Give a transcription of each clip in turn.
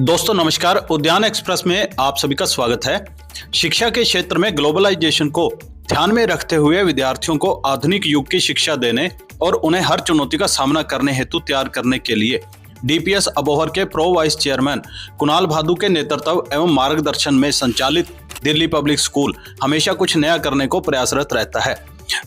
दोस्तों नमस्कार। उद्यान एक्सप्रेस में आप सभी का स्वागत है। शिक्षा के क्षेत्र में ग्लोबलाइजेशन को ध्यान में रखते हुए विद्यार्थियों को आधुनिक युग की शिक्षा देने और उन्हें हर चुनौती का सामना करने हेतु तैयार करने के लिए डीपीएस अबोहर के प्रो वाइस चेयरमैन कुणाल भादु के नेतृत्व एवं मार्गदर्शन में संचालित दिल्ली पब्लिक स्कूल हमेशा कुछ नया करने को प्रयासरत रहता है,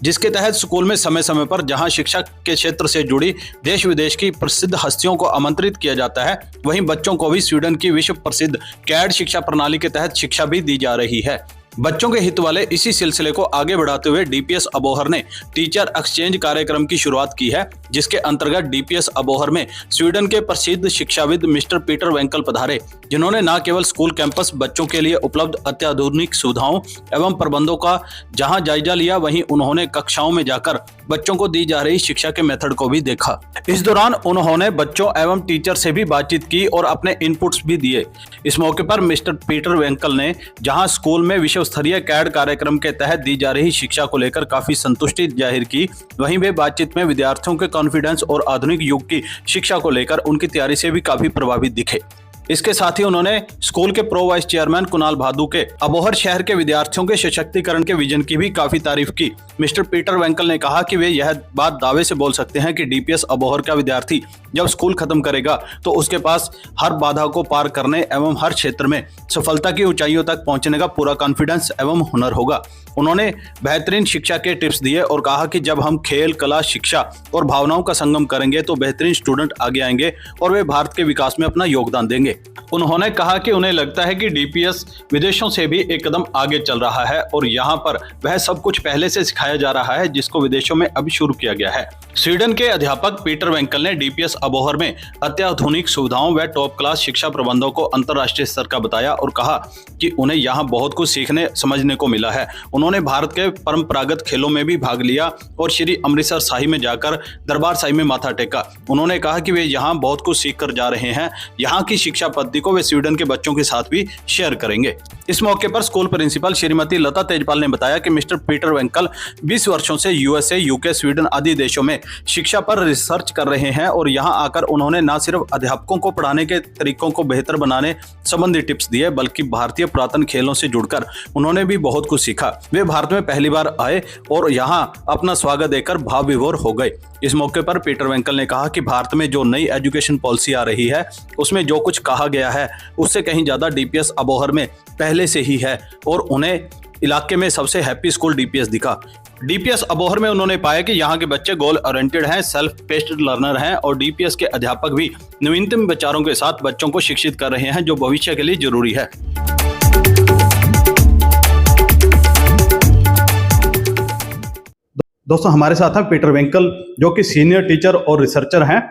जिसके तहत स्कूल में समय समय पर जहां शिक्षा के क्षेत्र से जुड़ी देश विदेश की प्रसिद्ध हस्तियों को आमंत्रित किया जाता है, वहीं बच्चों को भी स्वीडन की विश्व प्रसिद्ध कैड शिक्षा प्रणाली के तहत शिक्षा भी दी जा रही है। बच्चों के हित वाले इसी सिलसिले को आगे बढ़ाते हुए डीपीएस अबोहर ने टीचर एक्सचेंज कार्यक्रम की शुरुआत की है, जिसके अंतर्गत डीपीएस अबोहर में स्वीडन के प्रसिद्ध शिक्षाविद मिस्टर पीटर वेंकल पधारे, जिन्होंने न केवल स्कूल कैंपस बच्चों के लिए उपलब्ध अत्याधुनिक सुविधाओं एवं प्रबंधों का जहां जायजा लिया, वहीं उन्होंने कक्षाओं में जाकर बच्चों को दी जा रही शिक्षा के मेथड को भी देखा। इस दौरान उन्होंने बच्चों एवं टीचर से भी बातचीत की और अपने इनपुट्स भी दिए। इस मौके पर मिस्टर पीटर वेंकल ने जहां स्कूल में विश्व स्तरीय कैड कार्यक्रम के तहत दी जा रही शिक्षा को लेकर काफी संतुष्टि जाहिर की, वहीं वे बातचीत में विद्यार्थियों के कॉन्फिडेंस और आधुनिक युग की शिक्षा को लेकर उनकी तैयारी से भी काफी प्रभावित दिखे। इसके साथ ही उन्होंने स्कूल के प्रो वाइस चेयरमैन कुणाल भादु के अबोहर शहर के विद्यार्थियों के सशक्तिकरण के विजन की भी काफी तारीफ की। मिस्टर पीटर वेंकल ने कहा कि वे यह बात दावे से बोल सकते हैं कि डीपीएस अबोहर का विद्यार्थी जब स्कूल खत्म करेगा तो उसके पास हर बाधा को पार करने एवं हर क्षेत्र में सफलता की ऊंचाइयों तक पहुंचने का पूरा कॉन्फिडेंस एवं हुनर होगा। उन्होंने बेहतरीन शिक्षा के टिप्स दिए और कहा कि जब हम खेल, कला, शिक्षा और भावनाओं का संगम करेंगे तो बेहतरीन स्टूडेंट आगे आएंगे और वे भारत के विकास में अपना योगदान देंगे। उन्होंने कहा कि उन्हें लगता है कि डीपीएस विदेशों से भी एक कदम आगे चल रहा है और यहाँ पर वह सब कुछ पहले से सिखाया जा रहा है जिसको विदेशों में अभी शुरू किया गया है। स्वीडन के अध्यापक पीटर वेंकल ने डीपीएस अबोहर में अत्याधुनिक सुविधाओं व टॉप क्लास शिक्षा प्रबंधों को अंतर्राष्ट्रीय स्तर का बताया और कहा कि उन्हें यहाँ बहुत कुछ सीखने समझने को मिला है। उन्होंने भारत के परंपरागत खेलों में भी भाग लिया और श्री अमृतसर शाही में जाकर दरबार शाही में माथा टेका। उन्होंने कहा कि वे यहाँ बहुत कुछ सीख कर जा रहे हैं। यहाँ की शिक्षा पद्धति को वे स्वीडन के बच्चों के साथ भी शेयर करेंगे। इस मौके पर स्कूल प्रिंसिपल श्रीमती लता तेजपाल ने बताया कि मिस्टर पीटर वेंकल 20 वर्षों से यूएसए, यूके, स्वीडन आदि देशों में शिक्षा पर रिसर्च कर रहे हैं और यहां आकर उन्होंने न सिर्फ अध्यापकों को पढ़ाने के तरीकों को बेहतर बनाने संबंधी टिप्स दिए, बल्कि भारतीय पुरातन खेलों से जुड़कर उन्होंने भी बहुत कुछ सीखा। वे भारत में पहली बार आए और यहां अपना स्वागत देकर भाव विभोर हो गए। इस मौके पर पीटर वेंकल ने कहा कि भारत में जो नई एजुकेशन पॉलिसी आ रही है उसमें जो कुछ कहा गया है उससे कहीं ज्यादा डीपीएस अबोहर में पहले से ही है और उन्हें इलाके में सबसे हैप्पी स्कूल डीपीएस दिखा। डीपीएस अबोहर में उन्होंने पाया कि यहाँ के बच्चे गोल ओरिएंटेड हैं, सेल्फ पेस्ड लर्नर हैं और डीपीएस के अध्यापक भी नवीनतम विचारों के साथ बच्चों को शिक्षित कर रहे हैं, जो भविष्य के लिए जरूरी है। दोस्तों हमारे साथ हैं पीटर वेंकल, जो कि सीनियर टीचर और रिसर्चर हैं,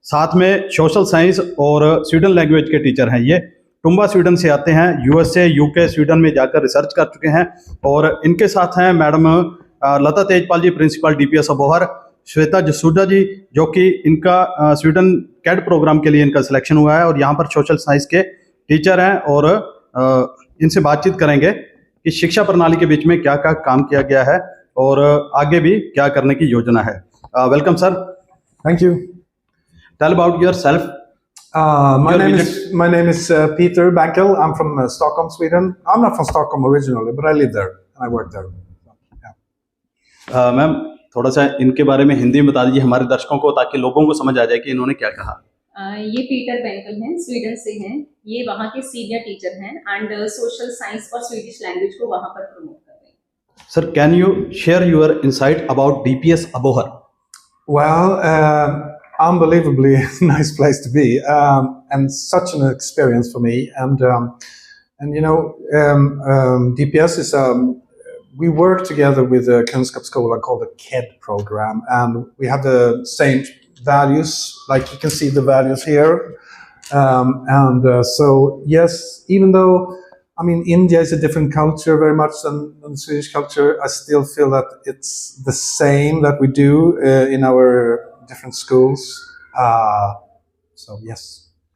साथ में सोशल साइंस और स्वीडन लैंग्वेज के टीचर हैं। ये टुम्बा स्वीडन से आते हैं, यूएसए, यूके, स्वीडन में जाकर रिसर्च कर चुके हैं। और इनके साथ हैं मैडम लता तेजपाल जी, प्रिंसिपल डीपीएस अबोहर, श्वेता जसूजा जी, जो कि इनका स्वीडन कैड प्रोग्राम के लिए इनका सिलेक्शन हुआ है और यहाँ पर सोशल साइंस के टीचर हैं। और इनसे बातचीत करेंगे कि शिक्षा प्रणाली के बीच में क्या क्या काम किया गया है और आगे भी क्या करने की योजना है। Welcome sir. Thank you. Tell about yourself. My name is Peter Bankel. I'm from Stockholm, Sweden. I'm not from Stockholm originally, but I live there and I work there. Ma'am थोड़ा सा इनके बारे में हिंदी में बता दीजिए हमारे दर्शकों को, ताकि लोगों को समझ आ जाए कि इन्होंने क्या कहा। ये पीटर बैंकल हैं, स्वीडन से हैं। ये वहाँ के सीनियर टीचर हैं एंड सोशल साइंस और स्वीडिश लैंग्वेज को वहाँ पर प्रमोट कर रहे हैं। Sir, can you share your insight about DPS Abohar? Well, unbelievably nice place to be, and such an experience for me. And you know, DPS is we work together with the Kunskapsskolan called the KED program, and we have the same values. Like you can see the values here, so yes, even though I mean India is a different culture very much than the Swedish culture, I still feel that it's the same that we do in our different schools. So yes,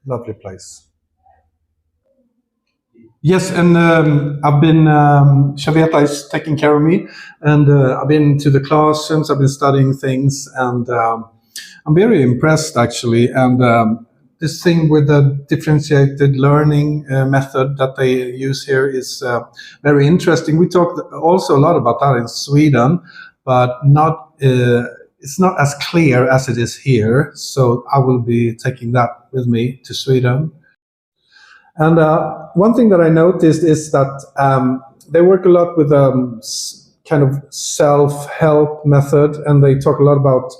lovely place. Yes, and I've been, Shaveta is taking care of me, and I've been to the classrooms, I've been studying things, and I'm very impressed actually, and this thing with the differentiated learning method that they use here is very interesting. We talked also a lot about that in Sweden, but it's not as clear as it is here. So I will be taking that with me to Sweden. And one thing that I noticed is that they work a lot with kind of self-help method, and they talk a lot about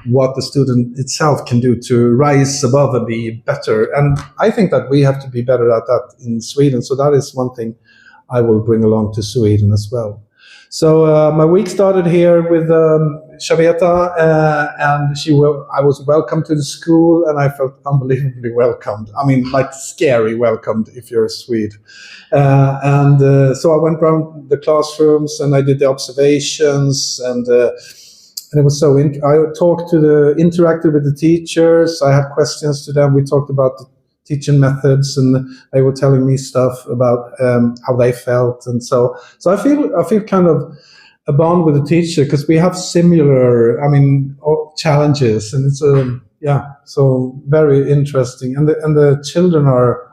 what the student itself can do to rise above and be better. And I think that we have to be better at that in Sweden. So that is one thing I will bring along to Sweden as well. So my week started here with Shaveta, and I was welcomed to the school, and I felt unbelievably welcomed. I mean, like scary welcomed if you're a Swede. So I went around the classrooms and I did the observations, and it was I interacted with the teachers. I had questions to them. We talked about the teaching methods, and they were telling me stuff about how they felt, and so I feel kind of a bond with the teacher because we have similar, challenges, and it's so very interesting. And the children are,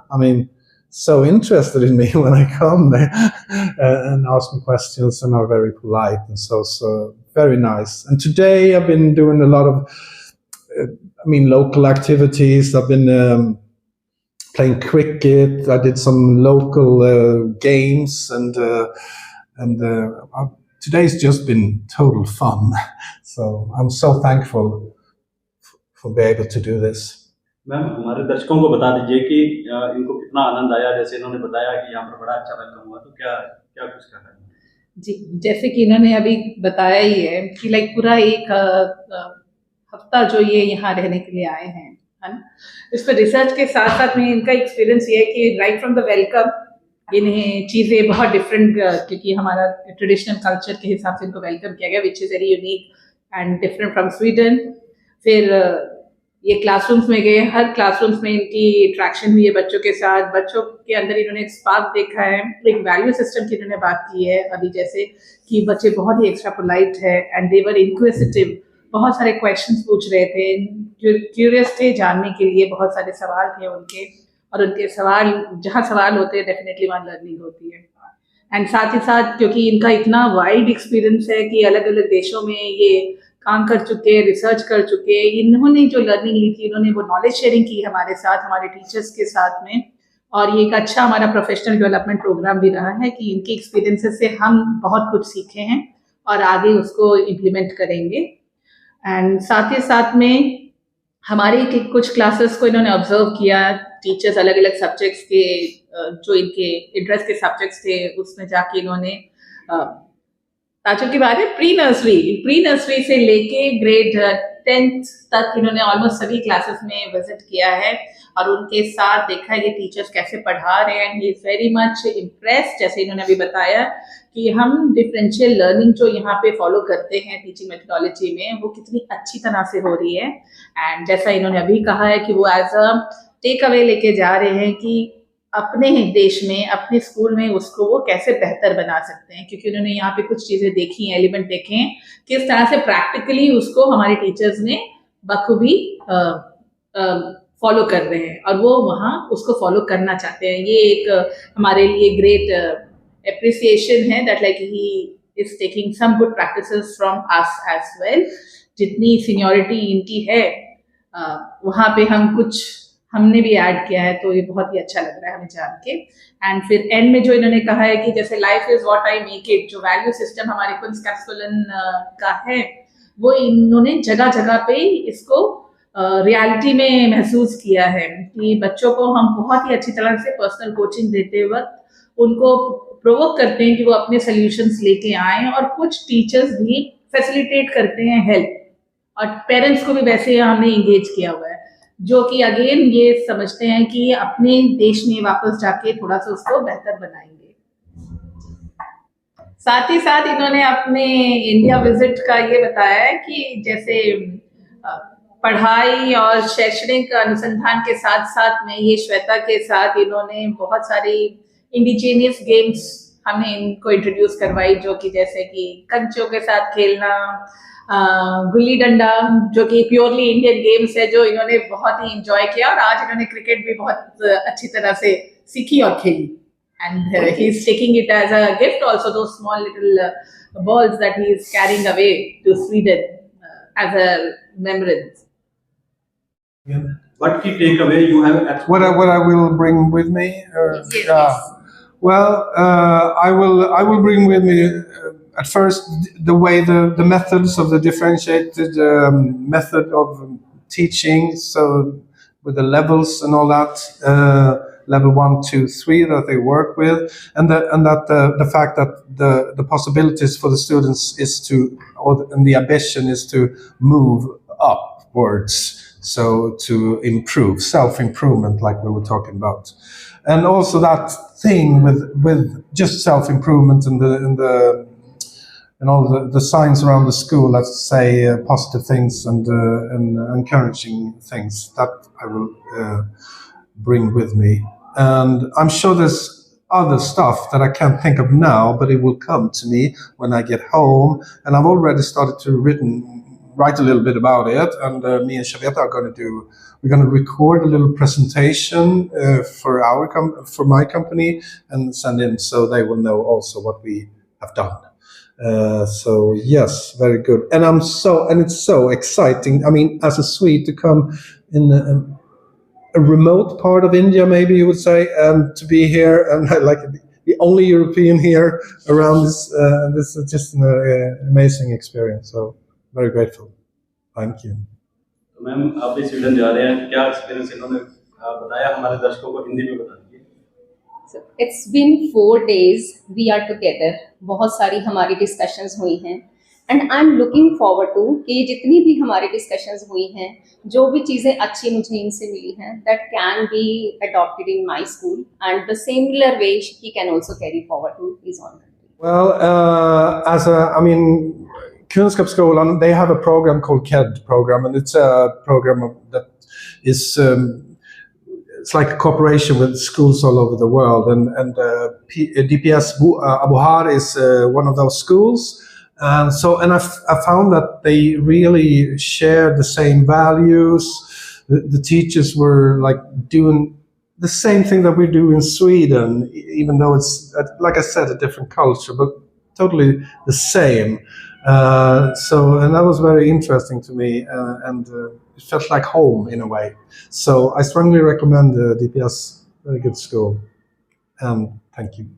so interested in me when I come there and ask me questions and are very polite, and so very nice. And today I've been doing a lot of, local activities. I've been playing cricket. I did some local games, and today's just been total fun. So I'm so thankful for being able to do this. Ma'am, हमारे दर्शकों को बता दीजिए कि इनको कितना आनंद आया। जैसे इन्होंने बताया कि यहाँ पर बड़ा अच्छा वेलकम हुआ, तो क्या कुछ कर रहे हैं जी। जैसे कि इन्होंने अभी बताया ही है कि पूरा एक हफ्ता जो ये यहाँ रहने के लिए आए हैं, है ना। इस पर रिसर्च के साथ साथ में इनका एक्सपीरियंस ये है कि राइट फ्रॉम द वेलकम इन्हें चीज़ें बहुत डिफरेंट, क्योंकि हमारा ट्रेडिशनल कल्चर के हिसाब से इनको वेलकम किया गया, which is very unique and different from Sweden. फिर ये क्लासरूम्स में गए, हर क्लासरूम्स में इनकी इंट्रैक्शन हुई है बच्चों के साथ। बच्चों के अंदर इन्होंने एक स्पार्क देखा है, एक वैल्यू सिस्टम की इन्होंने बात की है अभी, जैसे कि बच्चे बहुत ही एक्स्ट्रा पोलाइट है एंड दे वर इंक्विजिटिव, बहुत सारे क्वेश्चंस पूछ रहे थे, क्यूरियस थे जानने के लिए, बहुत सारे सवाल थे उनके, और उनके सवाल जहाँ सवाल होते हैं डेफिनेटली वहाँ लर्निंग होती है। एंड साथ ही साथ क्योंकि इनका इतना वाइड एक्सपीरियंस है कि अलग अलग देशों में ये काम कर चुके, रिसर्च कर चुके, इन्होंने जो लर्निंग ली थी, इन्होंने वो नॉलेज शेयरिंग की हमारे साथ, हमारे टीचर्स के साथ में, और ये एक अच्छा हमारा प्रोफेशनल डेवलपमेंट प्रोग्राम भी रहा है कि इनके एक्सपीरियंसेस से हम बहुत कुछ सीखे हैं और आगे उसको इम्प्लीमेंट करेंगे। एंड साथ ही साथ में हमारे कुछ क्लासेस को इन्होंने ऑब्जर्व किया, टीचर्स अलग अलग सब्जेक्ट्स के जो इनके इंटरेस्ट के सब्जेक्ट्स थे उसमें जाके इन्होंने ताजुब की बात है, प्री नर्सरी से लेके ग्रेड 10th तक इन्होंने ऑलमोस्ट सभी क्लासेस में विजिट किया है और उनके साथ देखा है कि टीचर्स कैसे पढ़ा रहे हैं। He is very much impressed. जैसे इन्होंने अभी बताया कि हम डिफरेंशियल लर्निंग जो यहाँ पे फॉलो करते हैं टीचिंग मेथोडोलॉजी में, वो कितनी अच्छी तरह से हो रही है। एंड जैसा इन्होंने अभी कहा है कि वो एज अ टेक अवे लेके जा रहे हैं कि अपने देश में, अपने स्कूल में उसको वो कैसे बेहतर बना सकते हैं, क्योंकि उन्होंने यहाँ पे कुछ चीज़ें देखी हैं, एलिमेंट देखे हैं, किस तरह से प्रैक्टिकली उसको हमारे टीचर्स ने बखूबी फॉलो कर रहे हैं और वो वहाँ उसको फॉलो करना चाहते हैं। ये एक हमारे लिए ग्रेट एप्रिसिएशन है that like he is taking some good practices from us as well. जितनी सीनियरिटी इनकी है वहाँ पे हमने भी ऐड किया है, तो ये बहुत ही अच्छा लग रहा है हमें जान के। एंड फिर एंड में जो इन्होंने कहा है कि जैसे life is what I make it, जो वैल्यू सिस्टम हमारे कुंस्कैप्सुलन का है, वो इन्होंने जगह जगह पे इसको रियलिटी में महसूस किया है कि बच्चों को हम बहुत ही अच्छी तरह से पर्सनल कोचिंग देते वक्त उनको प्रोवोक करते हैं कि वो अपने सोल्यूशंस लेके आएँ, और कुछ टीचर्स भी फैसिलिटेट करते हैं हेल्प, और पेरेंट्स को भी वैसे हमने इंगेज किया हुआ है, जो कि अगेन ये समझते हैं कि अपने देश में वापस जाके थोड़ा सा उसको बेहतर बनाएंगे। साथ ही साथ इन्होंने अपने इंडिया विजिट का ये बताया है कि जैसे पढ़ाई और शैक्षणिक अनुसंधान के साथ साथ में ये श्वेता के साथ इन्होंने बहुत सारी इंडिजिनियस गेम्स हमने इनको इंट्रोड्यूस करवाई, जो कि जैसे कि कंचों के साथ खेलना, गुल्ली डंडा, जो कि प्योरली इंडियन गेम्स है, जो इन्होंने बहुत ही इंजॉय किया, और आज इन्होंने क्रिकेट भी बहुत अच्छी तरह से सीखी और खेली. And he is taking it as a gift also, those small little balls that he is carrying away to Sweden as a remembrance. What key takeaway you have at What I will bring with me? Yes. Well, I will bring with me at first the way the methods of the differentiated method of teaching. So with the levels and all that, level 1, 2, 3 that they work with, and that the fact that the possibilities for the students is to, and the ambition is to move upwards. So to improve, self-improvement, like we were talking about, and also that thing with just self-improvement and all the signs around the school, let's say positive things and encouraging things, that I will bring with me. And I'm sure there's other stuff that I can't think of now, but it will come to me when I get home. And I've already started to write a little bit about it, and me and Shaveta are we're going to record a little presentation for my company and send in, so they will know also what we have done. So yes, very good. And it's so exciting. I mean, as a Swede, to come in a remote part of India, maybe you would say, and to be here, and like the only European here around this, this is just an amazing experience. So very grateful. Thank you. तो ma'am आप भी Sweden जा रहे हैं, क्या experience इन्होंने बताया हमारे दर्शकों को हिंदी में बता दीजिए. So it's been 4 days we are together. बहुत सारी हमारी डिस्कशंस हुई हैं, and I am looking forward to कि जितनी भी हमारी डिस्कशंस हुई हैं, जो भी चीज़ें अच्छी मुझे इनसे मिली हैं, that can be adopted in my school, and the similar way he can also carry forward to his own country. Well, Kunskapsskolan, they have a program called KED program, and it's a program that is it's like a cooperation with schools all over the world, and DPS Abuhar is one of those schools, and I found that they really share the same values. The teachers were like doing the same thing that we do in Sweden, even though it's, like I said, a different culture, but totally the same. And that was very interesting to me, and it felt like home in a way. So I strongly recommend DPS, very good school, and thank you.